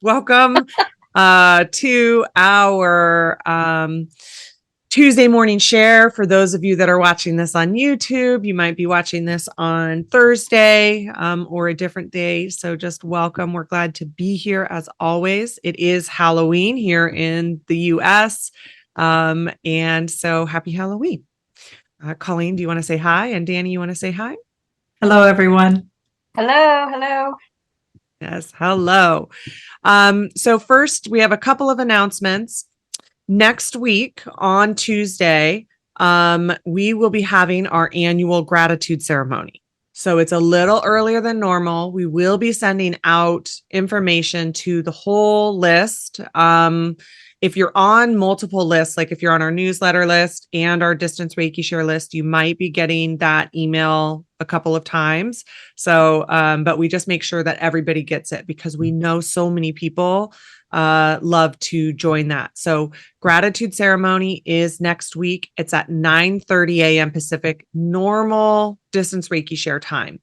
Welcome to our Tuesday morning share. For those of you that are watching this on YouTube, you might be watching this on Thursday or a different day. So just welcome. We're glad to be here as always. It is Halloween here in the US. And so happy Halloween. Colleen, do you want to say hi? And Danni, you want to say hi? Hello, everyone. Hello. Yes, hello. So first, we have a couple of announcements. Next week on Tuesday, we will be having our annual gratitude ceremony. So it's a little earlier than normal. We will be sending out information to the whole list. If you're on multiple lists, like if you're on our newsletter list and our distance Reiki share list, you might be getting that email a couple of times. So, but we just make sure that everybody gets it because we know so many people love to join that. So gratitude ceremony is next week. It's at 9:30 a.m. Pacific, normal distance Reiki share time.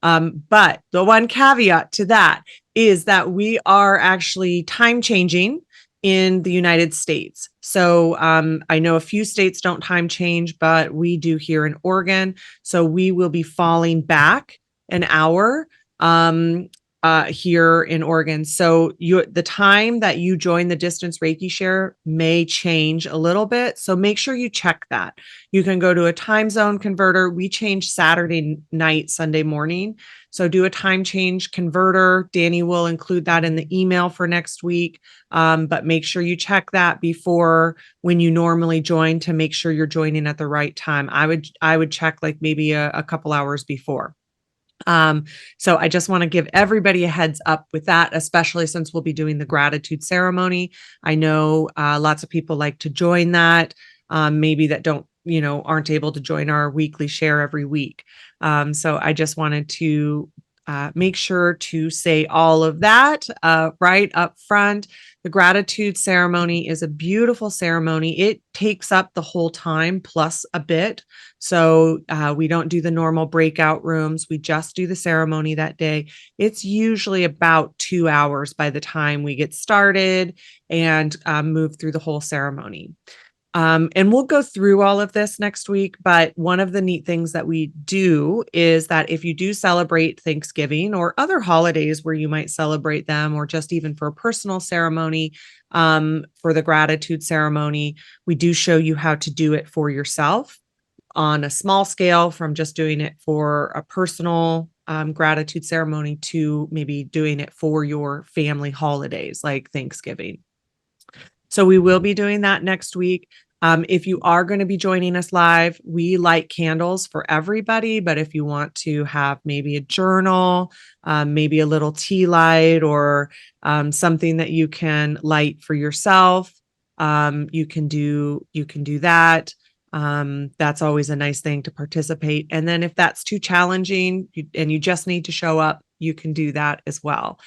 But the one caveat to that is that we are actually time changing in the United States. So I know a few states don't time change, but we do here in Oregon. So we will be falling back an hour here in Oregon. So the time that you join the distance Reiki share may change a little bit. So make sure you check that. You can go to a time zone converter. We change Saturday night, Sunday morning. So do a time change converter. Danni will include that in the email for next week. But make sure you check that before when you normally join to make sure you're joining at the right time. I would check like maybe a couple hours before. So I just want to give everybody a heads up with that, especially since we'll be doing the gratitude ceremony. I know lots of people like to join that, maybe that don't, aren't able to join our weekly share every week. So I just wanted to make sure to say all of that right up front. The gratitude ceremony is a beautiful ceremony. It takes up the whole time plus a bit. So we don't do the normal breakout rooms. We just do the ceremony that day. It's usually about 2 hours by the time we get started and move through the whole ceremony. And we'll go through all of this next week. But one of the neat things that we do is that if you do celebrate Thanksgiving or other holidays where you might celebrate them, or just even for a personal ceremony, for the gratitude ceremony, we do show you how to do it for yourself on a small scale, from just doing it for a personal gratitude ceremony to maybe doing it for your family holidays like Thanksgiving. So we will be doing that next week. If you are going to be joining us live, we light candles for everybody. But if you want to have maybe a journal, maybe a little tea light, or something that you can light for yourself, you can do that. That's always a nice thing to participate. And then if that's too challenging and you just need to show up, you can do that as well,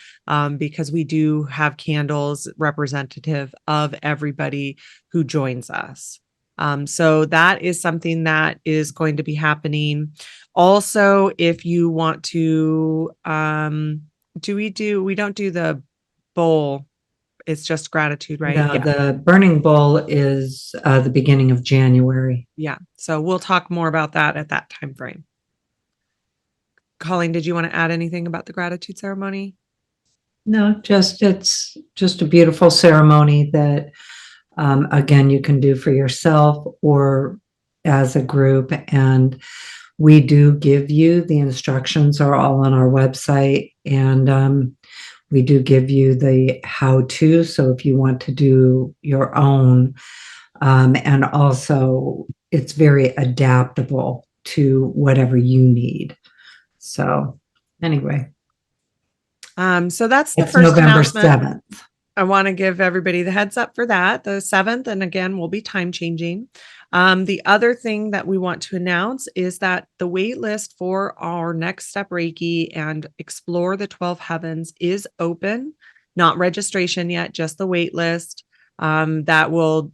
because we do have candles representative of everybody who joins us. So that is something that is going to be happening. Also, if you want to, we don't do the bowl. It's just gratitude, right? No, the burning bowl is the beginning of January. Yeah. So we'll talk more about that at that time frame. Colleen, did you want to add anything about the gratitude ceremony? No, it's just a beautiful ceremony that, again, you can do for yourself or as a group. And we do give you the instructions are all on our website, and we do give you the how-to. So if you want to do your own, and also it's very adaptable to whatever you need. So anyway. So that's the It's first November announcement. 7th. I want to give everybody the heads up for that, the 7th. And again, we'll be time changing. The other thing that we want to announce is that the wait list for our Next Step Reiki and Explore the 12 Heavens is open. Not registration yet, just the wait list. That will,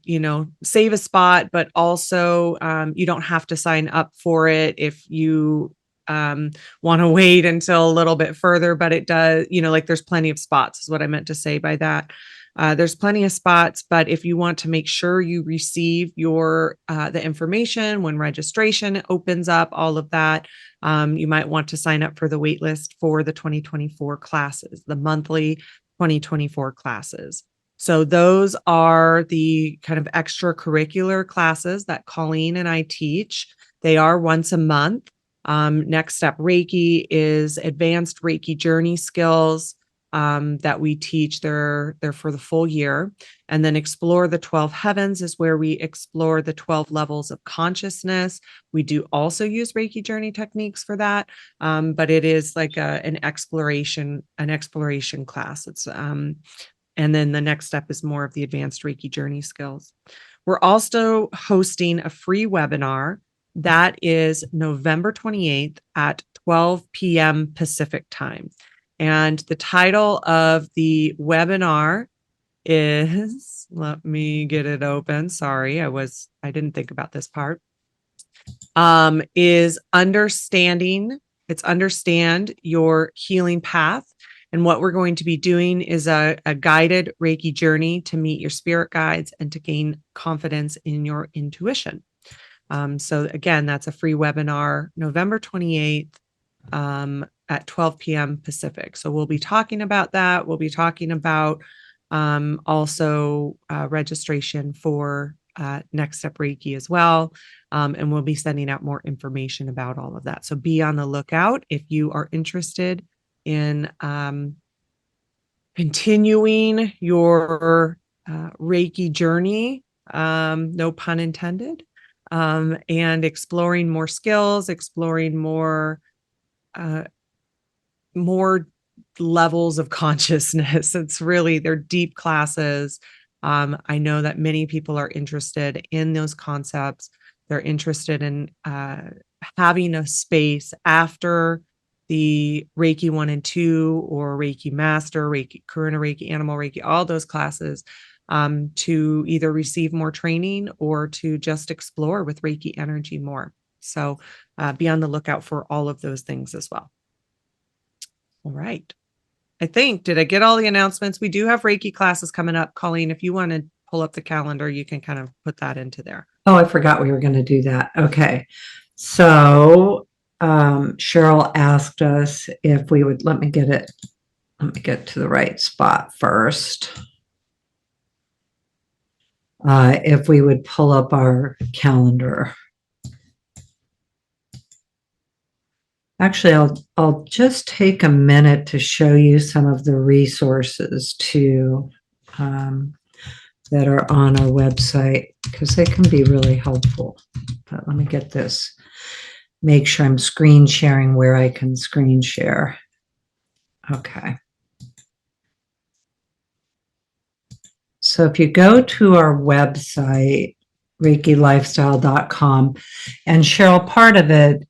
save a spot, but also you don't have to sign up for it if you want to wait until a little bit further, but it does, like there's plenty of spots is what I meant to say by that. There's plenty of spots, but if you want to make sure you receive the information when registration opens up, all of that, you might want to sign up for the wait list for the 2024 classes, the monthly 2024 classes. So those are the kind of extracurricular classes that Colleen and I teach. They are once a month. Next Step Reiki is advanced Reiki journey skills that we teach. They're for the full year. And then Explore the 12 Heavens is where we explore the 12 levels of consciousness. We do also use Reiki journey techniques for that, but it is like an exploration class. It's and then the next step is more of the advanced Reiki journey skills. We're also hosting a free webinar that is November 28th at 12 p.m. Pacific time. And the title of the webinar is, let me get it open. Sorry, I didn't think about this part. Is Understand Your Healing Path. And what we're going to be doing is a guided Reiki journey to meet your spirit guides and to gain confidence in your intuition. So again, that's a free webinar, November 28th at 12 p.m. Pacific. So we'll be talking about that. We'll be talking about also registration for Next Step Reiki as well. And we'll be sending out more information about all of that. So be on the lookout if you are interested in continuing your Reiki journey, no pun intended, and exploring more skills, exploring more levels of consciousness. They're deep classes. I know that many people are interested in those concepts. They're interested in having a space after the Reiki 1 and 2 or Reiki Master, Reiki Karuna Reiki, Animal Reiki, all those classes to either receive more training or to just explore with Reiki energy more. So be on the lookout for all of those things as well. All right. Did I get all the announcements? We do have Reiki classes coming up. Colleen, if you want to pull up the calendar, you can kind of put that into there. Oh, I forgot we were going to do that. Okay. So Cheryl asked us if we would, let me get to the right spot first. If we would pull up our calendar. Actually, I'll just take a minute to show you some of the resources too that are on our website because they can be really helpful. But let me get this. Make sure I'm screen sharing where I can screen share. Okay. So if you go to our website, ReikiLifestyle.com, and Cheryl, part of it,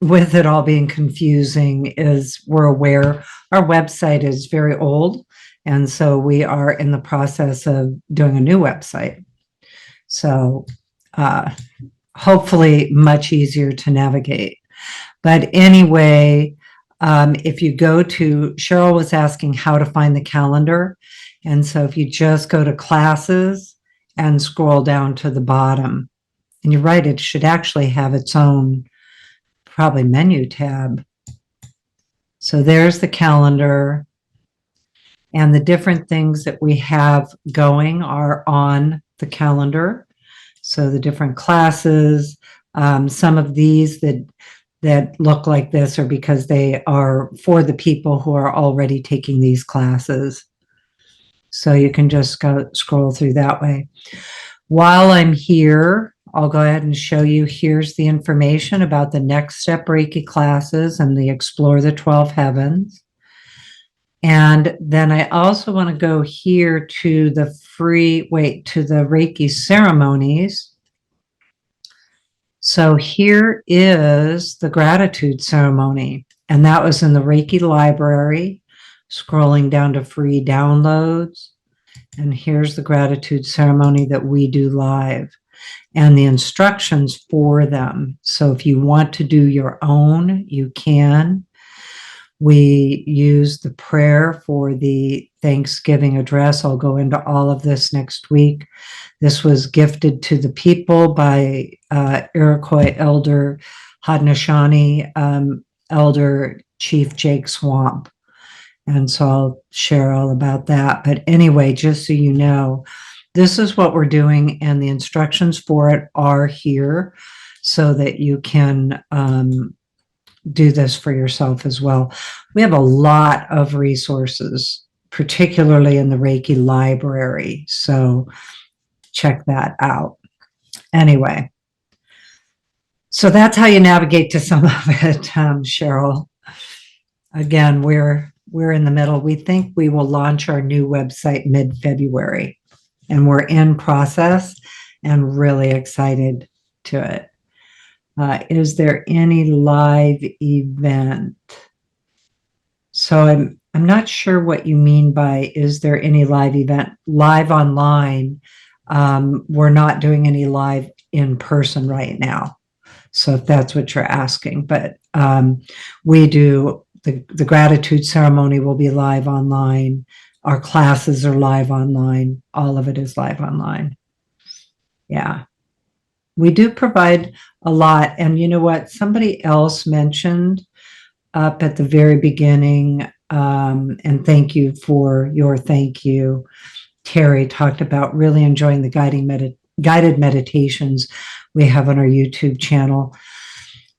with it all being confusing, is we're aware our website is very old. And so we are in the process of doing a new website. So hopefully much easier to navigate. But anyway, if you go to, Cheryl was asking how to find the calendar. And so if you just go to classes and scroll down to the bottom, and you're right, it should actually have its own probably menu tab. So there's the calendar, and the different things that we have going are on the calendar. So the different classes, some of these that look like this are because they are for the people who are already taking these classes. So you can just go scroll through that way. While I'm here, I'll go ahead and show you, here's the information about the Next Step Reiki classes and the Explore the 12 Heavens. And then I also want to go here to the to the Reiki ceremonies. So here is the gratitude ceremony, and that was in the Reiki library, scrolling down to free downloads. And here's the gratitude ceremony that we do live. and the instructions for them. So if you want to do your own, you can. We use the prayer for the Thanksgiving address. I'll go into all of this next week. This was gifted to the people by Iroquois Elder Haudenosaunee, Elder Chief Jake Swamp. And so I'll share all about that. But anyway, just so you know, this is what we're doing, and the instructions for it are here so that you can do this for yourself as well. We have a lot of resources, particularly in the Reiki library. So check that out. Anyway, so that's how you navigate to some of it, Cheryl. Again, we're in the middle. We think we will launch our new website mid-February, and we're in process and really excited to it. Is there any live event? So I'm not sure what you mean by is there any live event? Live online, we're not doing any live in person right now. So if that's what you're asking, but we do the gratitude ceremony will be live online. Our classes are live online. All of it is live online. Yeah. We do provide a lot. And you know what? Somebody else mentioned up at the very beginning, and thank you for your thank you. Terry talked about really enjoying the guided meditations we have on our YouTube channel.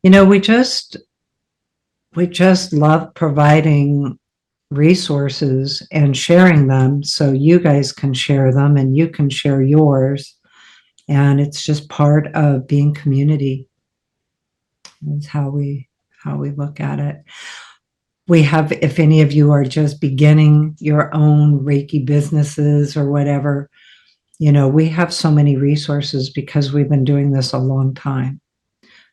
You know, we just love providing resources and sharing them so you guys can share them and you can share yours. And it's just part of being community. Is how we look at it. We have, if any of you are just beginning your own Reiki businesses or whatever, you know, we have so many resources because we've been doing this a long time.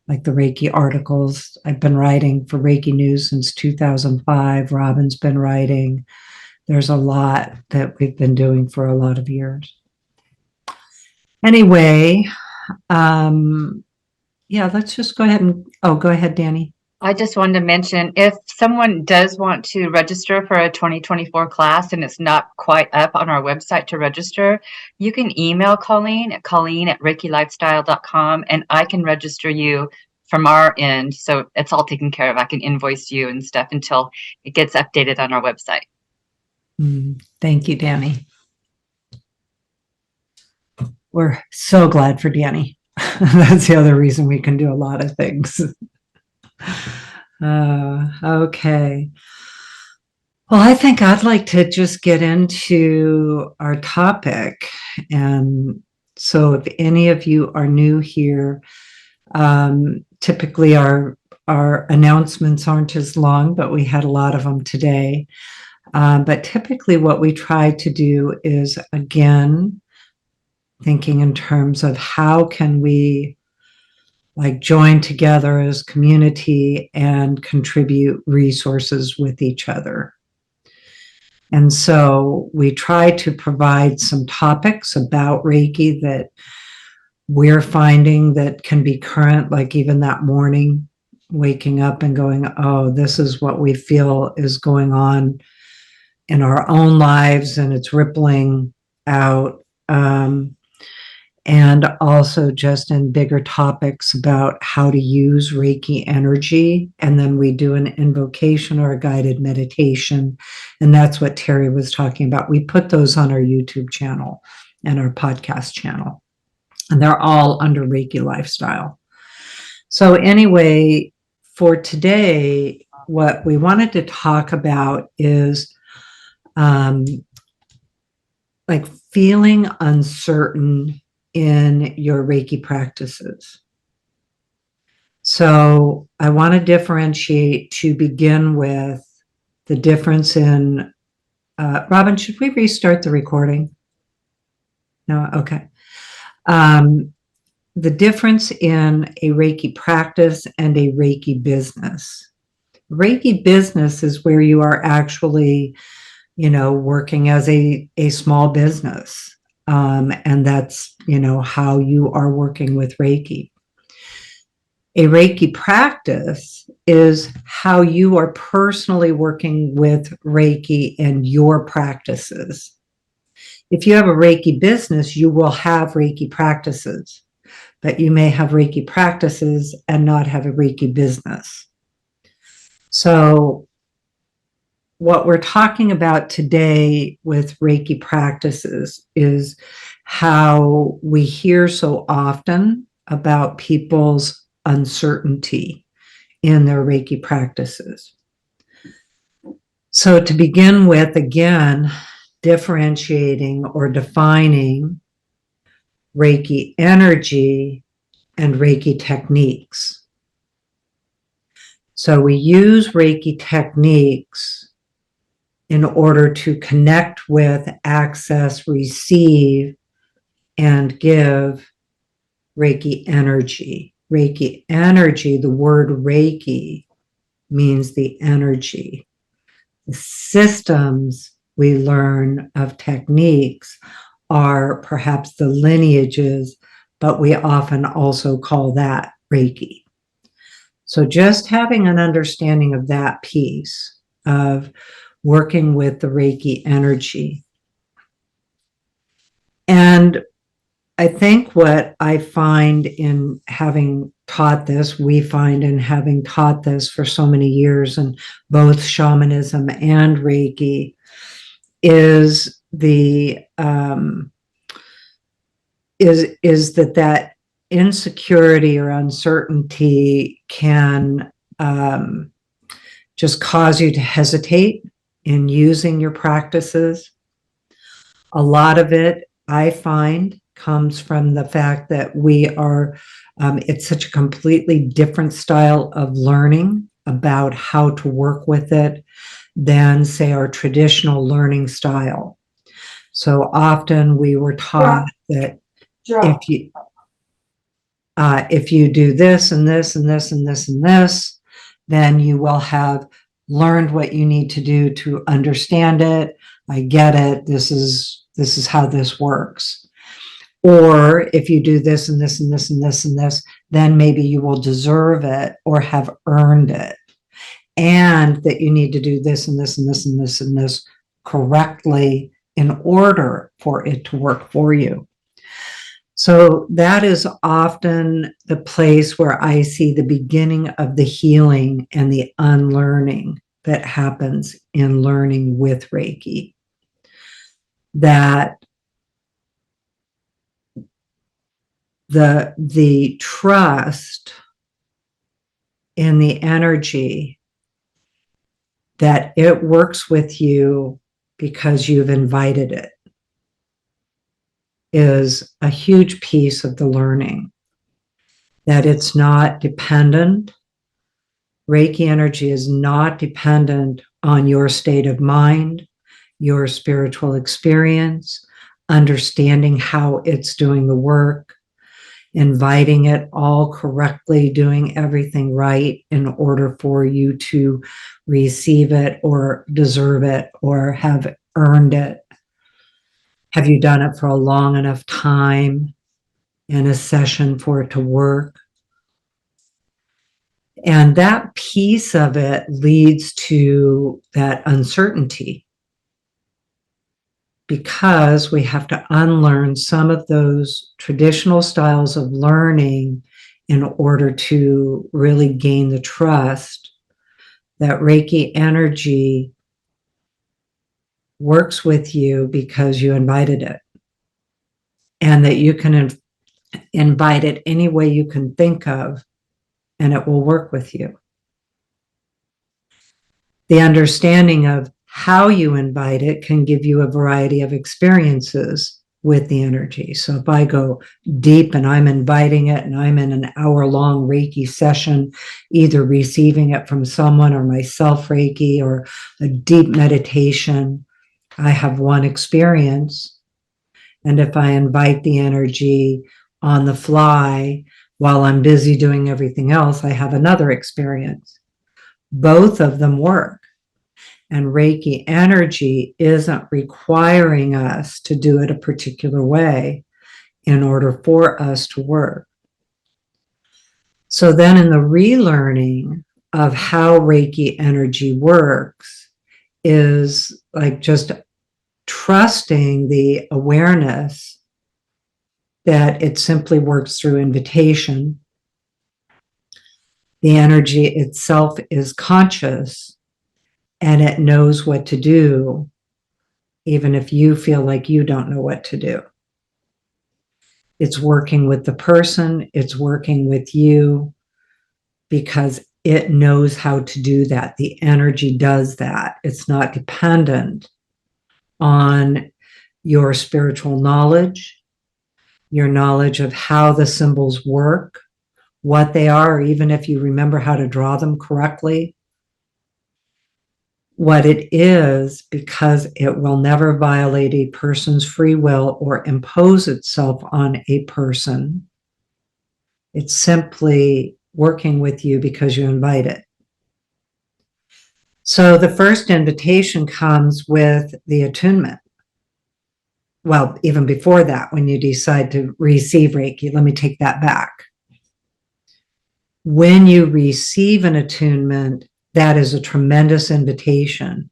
Like the Reiki articles, I've been writing for Reiki News since 2005. Robyn's been writing. There's a lot that we've been doing for a lot of years. Anyway, yeah, let's just go ahead and, go ahead, Danni. I just wanted to mention, if someone does want to register for a 2024 class and it's not quite up on our website to register, you can email Colleen at reikilifestyle.com, and I can register you from our end. So it's all taken care of. I can invoice you and stuff until it gets updated on our website. Thank you, Danni. We're so glad for Danni. That's the other reason we can do a lot of things. Okay. Well, I think I'd like to just get into our topic. And so if any of you are new here, typically our announcements aren't as long, but we had a lot of them today. But typically what we try to do is, again, thinking in terms of how can we join together as community and contribute resources with each other. And so we try to provide some topics about Reiki that we're finding that can be current, like even that morning, waking up and going, oh, this is what we feel is going on in our own lives, and it's rippling out. And also just in bigger topics about how to use Reiki energy. And then we do an invocation or a guided meditation. And that's what Terry was talking about. We put those on our YouTube channel and our podcast channel. And they're all under Reiki Lifestyle. So anyway, for today, what we wanted to talk about is feeling uncertain in your Reiki practices. So I want to differentiate to begin with the difference in, Robyn, should we restart the recording? No, okay. The difference in a Reiki practice and a Reiki business. Reiki business is where you are actually, working as a small business. And that's, how you are working with Reiki. A Reiki practice is how you are personally working with Reiki and your practices. If you have a Reiki business, you will have Reiki practices, but you may have Reiki practices and not have a Reiki business. So what we're talking about today with Reiki practices is how we hear so often about people's uncertainty in their Reiki practices. So to begin with, again, differentiating or defining Reiki energy and Reiki techniques. So we use Reiki techniques in order to connect with, access, receive, and give Reiki energy. Reiki energy, the word Reiki means the energy. The systems we learn of techniques are perhaps the lineages, but we often also call that Reiki. So just having an understanding of that piece of working with the Reiki energy. And I think what I find in having taught this, we find in having taught this for so many years in both shamanism and Reiki, is that insecurity or uncertainty can just cause you to hesitate in using your practices. A lot of it, I find, comes from the fact that we are, it's such a completely different style of learning about how to work with it than, say, our traditional learning style. So often we were taught that if you do this and this and this and this and this, then you will have learned what you need to do to understand it. I get it. This is how this works. Or if you do this and this and this and this and this, then maybe you will deserve it or have earned it. And that you need to do this and this and this and this and this correctly in order for it to work for you. So that is often the place where I see the beginning of the healing and the unlearning that happens in learning with Reiki. That the trust in the energy that it works with you because you've invited it is a huge piece of the learning. That it's not dependent. Reiki energy is not dependent on your state of mind, your spiritual experience, understanding how it's doing the work, inviting it all correctly, doing everything right in order for you to receive it or deserve it or have earned it. Have you done it for a long enough time in a session for it to work? And that piece of it leads to that uncertainty, because we have to unlearn some of those traditional styles of learning in order to really gain the trust that Reiki energy works with you because you invited it, and that you can invite it any way you can think of, and it will work with you. The understanding of how you invite it can give you a variety of experiences with the energy. So if I go deep and I'm inviting it and I'm in an hour-long Reiki session, either receiving it from someone or myself Reiki or a deep meditation, I have one experience. And if I invite the energy on the fly while I'm busy doing everything else, I have another experience. Both of them work. And Reiki energy isn't requiring us to do it a particular way in order for us to work. So then in the relearning of how Reiki energy works is like just trusting the awareness that it simply works through invitation. The energy itself is conscious and it knows what to do, even if you feel like you don't know what to do. It's working with the person, it's working with you because it knows how to do that. The energy does that. It's not dependent on your spiritual knowledge, your knowledge of how the symbols work, what they are, or even if you remember how to draw them correctly. What it is, because it will never violate a person's free will or impose itself on a person. It's simply working with you because you invite it. So the first invitation comes with the attunement. Well, even before that, when you decide to receive Reiki, let me take that back. When you receive an attunement, that is a tremendous invitation.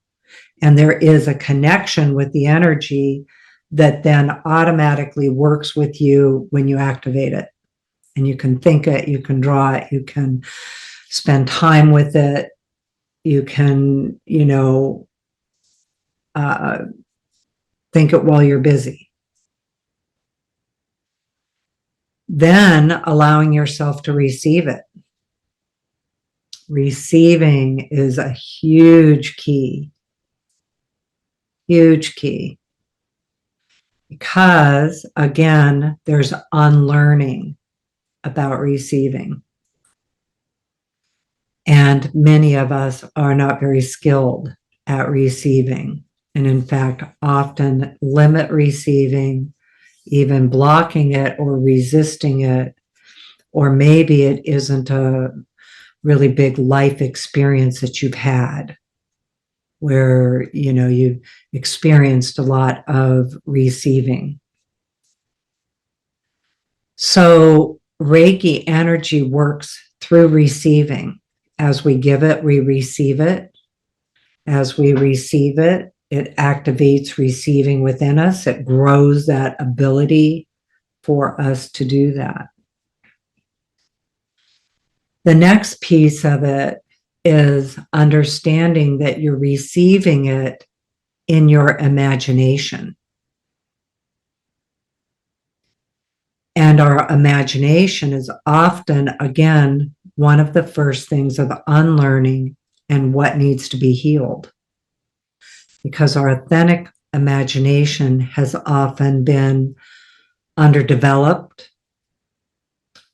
And there is a connection with the energy that then automatically works with you when you activate it. And you can think it, you can draw it, you can spend time with it, you can, think it while you're busy. Then allowing yourself to receive it. Receiving is a huge key. Huge key. Because, again, there's unlearning about receiving. And many of us are not very skilled at receiving. And in fact, often limit receiving, even blocking it or resisting it. Or maybe it isn't a really big life experience that you've had where, you've experienced a lot of receiving. So Reiki energy works through receiving. As we give it, we receive it. As we receive it, it activates receiving within us. It grows that ability for us to do that. The next piece of it is understanding that you're receiving it in your imagination. And our imagination is often, again, one of the first things of unlearning and what needs to be healed. Because our authentic imagination has often been underdeveloped,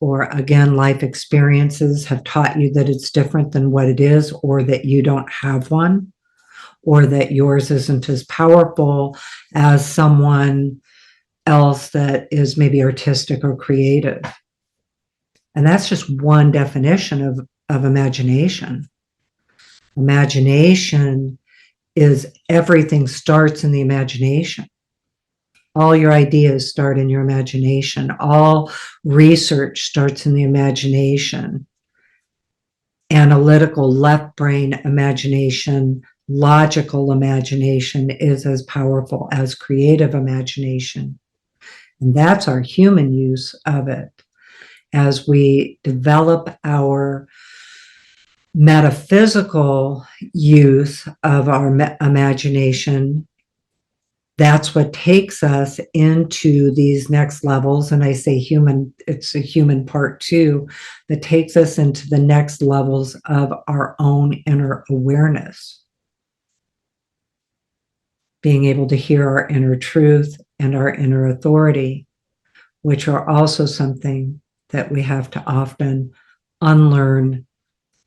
or again, life experiences have taught you that it's different than what it is, or that you don't have one, or that yours isn't as powerful as someone else that is maybe artistic or creative. And that's just one definition of imagination. Imagination is everything starts in the imagination. All your ideas start in your imagination. All research starts in the imagination. Analytical left brain imagination, logical imagination is as powerful as creative imagination. And that's our human use of it. As we develop our metaphysical use of our imagination, that's what takes us into these next levels. And I say human, it's a human part too, that takes us into the next levels of our own inner awareness. Being able to hear our inner truth and our inner authority, which are also something that we have to often unlearn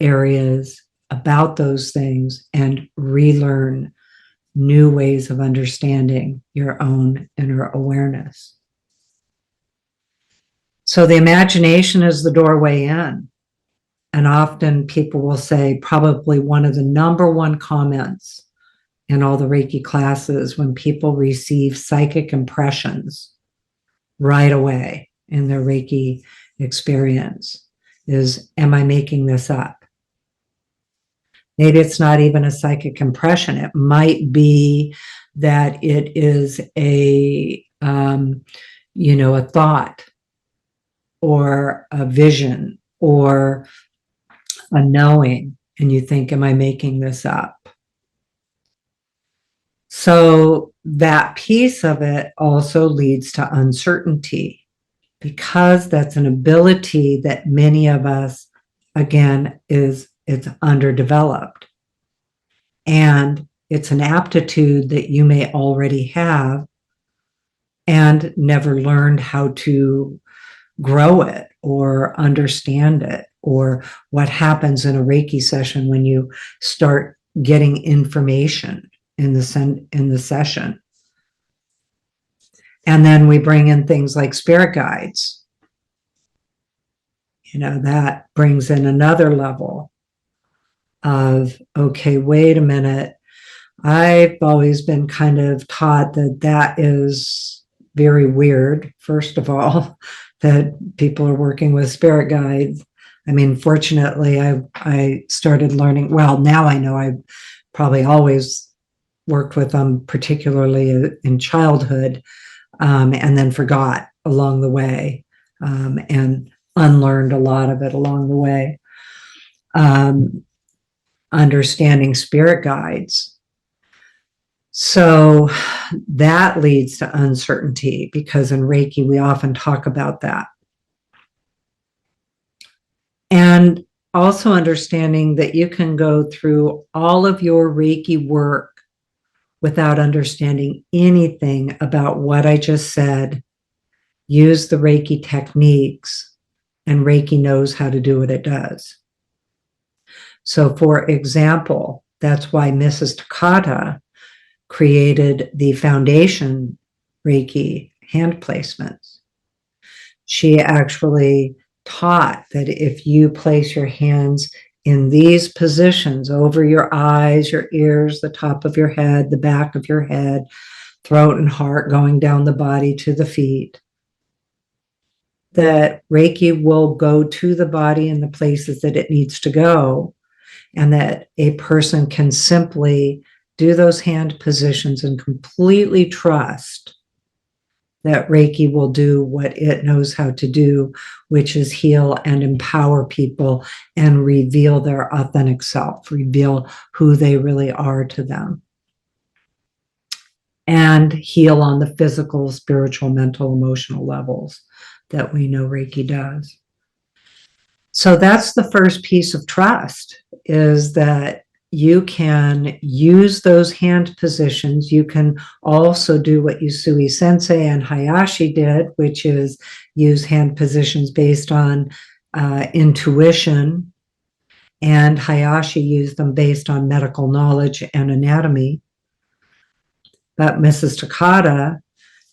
areas about those things and relearn new ways of understanding your own inner awareness. So the imagination is the doorway in. And often people will say probably one of the number one comments in all the Reiki classes when people receive psychic impressions right away in their Reiki experience is, am I making this up? Maybe it's not even a psychic impression. It might be that it is a thought or a vision or a knowing, and you think, am I making this up? So that piece of it also leads to uncertainty, because that's an ability that many of us, again, it's underdeveloped. And it's an aptitude that you may already have and never learned how to grow it or understand it, or what happens in a Reiki session when you start getting information in the session. And then we bring in things like spirit guides. That brings in another level of, okay, wait a minute. I've always been kind of taught that is very weird, first of all, that people are working with spirit guides. I mean, fortunately, I started learning, well, now I know I've probably always worked with them, particularly in childhood, and then forgot along the way, and unlearned a lot of it along the way. Understanding spirit guides. So that leads to uncertainty, because in Reiki, we often talk about that. And also understanding that you can go through all of your Reiki work without understanding anything about what I just said, use the Reiki techniques, and Reiki knows how to do what it does. So, for example, that's why Mrs. Takata created the foundation Reiki hand placements. She actually taught that if you place your hands in these positions over your eyes, your ears, the top of your head, the back of your head, throat and heart, going down the body to the feet, that Reiki will go to the body in the places that it needs to go, and that a person can simply do those hand positions and completely trust that Reiki will do what it knows how to do, which is heal and empower people and reveal their authentic self, reveal who they really are to them, and heal on the physical, spiritual, mental, emotional levels that we know Reiki does. So that's the first piece of trust, is that you can use those hand positions. You can also do what Usui Sensei and Hayashi did, which is use hand positions based on intuition, and Hayashi used them based on medical knowledge and anatomy. But Mrs. Takata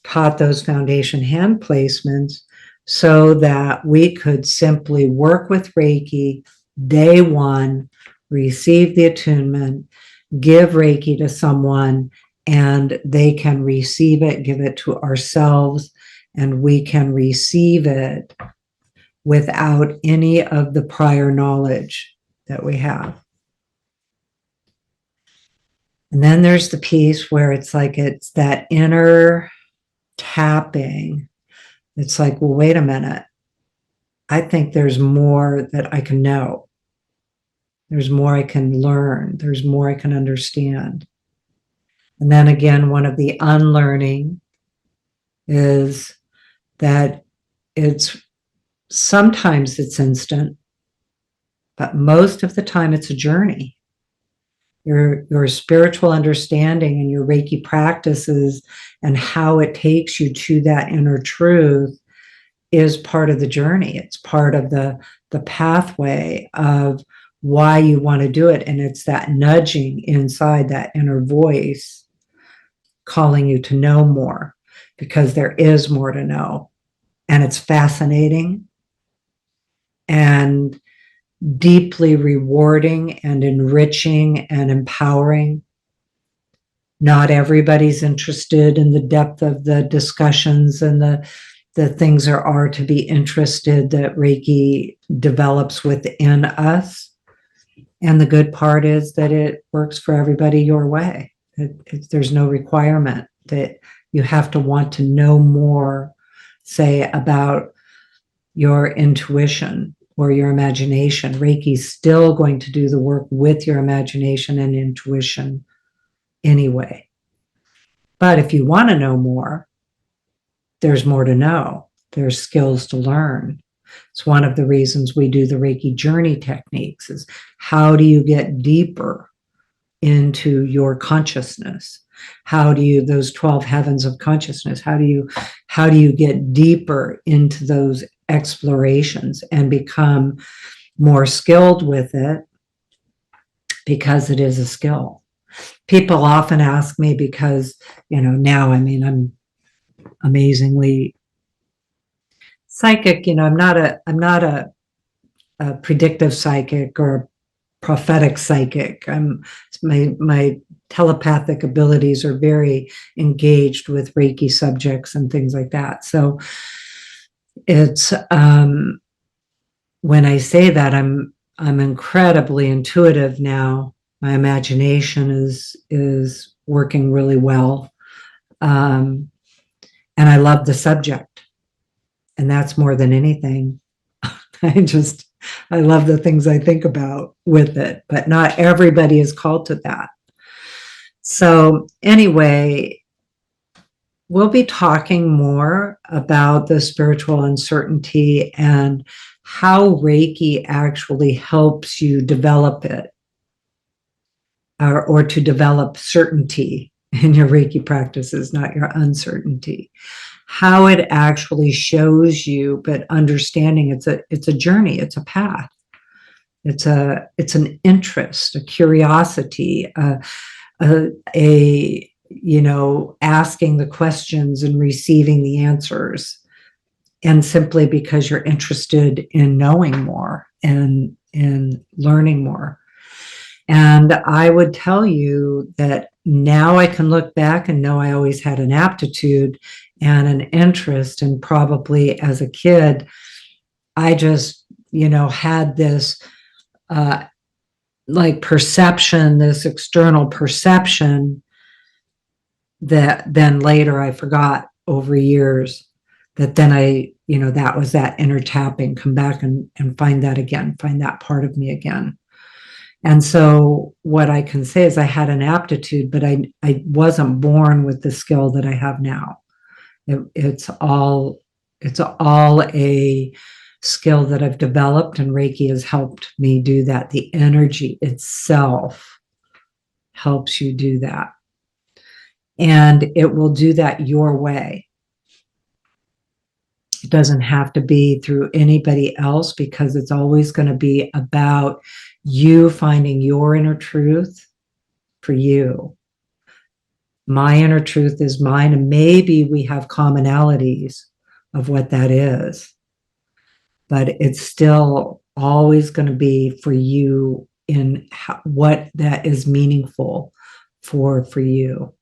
taught those foundation hand placements so that we could simply work with Reiki day one, receive the attunement, give Reiki to someone, and they can receive it, give it to ourselves, and we can receive it without any of the prior knowledge that we have. And then there's the piece where it's like, it's that inner tapping. It's like, well, wait a minute. I think there's more that I can know. There's more I can learn. There's more I can understand. And then again, one of the unlearning is that sometimes it's instant, but most of the time it's a journey. Your spiritual understanding and your Reiki practices and how it takes you to that inner truth is part of the journey. It's part of the pathway of why you want to do it. And it's that nudging inside, that inner voice calling you to know more, because there is more to know. And it's fascinating and deeply rewarding and enriching and empowering. Not everybody's interested in the depth of the discussions and the things there are to be interested that Reiki develops within us. And the good part is that it works for everybody your way. There's no requirement that you have to want to know more, say, about your intuition or your imagination. Reiki's still going to do the work with your imagination and intuition anyway. But if you want to know more, there's more to know. There's skills to learn. It's one of the reasons we do the Reiki journey techniques, is how do you get deeper into your consciousness? How do you, those 12 heavens of consciousness, how do you get deeper into those explorations and become more skilled with it, because it is a skill. People often ask me, because, now, I'm amazingly psychic. I'm not a predictive psychic or a prophetic psychic. My telepathic abilities are very engaged with Reiki subjects and things like that. So it's when I say that, I'm incredibly intuitive now. My imagination is working really well, and I love the subject, and that's more than anything. I love the things I think about with it, but not everybody is called to that. So anyway, we'll be talking more about the spiritual uncertainty and how Reiki actually helps you develop it, or to develop certainty in your Reiki practices, not your uncertainty. How it actually shows you, but understanding it's a journey, it's a path. It's an interest, a curiosity, asking the questions and receiving the answers, and simply because you're interested in knowing more and in learning more. And I would tell you that now I can look back and know I always had an aptitude and an interest, and probably as a kid, I just, had this perception, this external perception that then later I forgot over years, that then that was that inner tapping, come back and find that again, find that part of me again. And so what I can say is I had an aptitude, but I wasn't born with the skill that I have now. It's all a skill that I've developed, and Reiki has helped me do that. The energy itself helps you do that. And it will do that your way. It doesn't have to be through anybody else, because it's always going to be about you finding your inner truth for you. My inner truth is mine, and maybe we have commonalities of what that is, but it's still always going to be for you in what that is meaningful for you.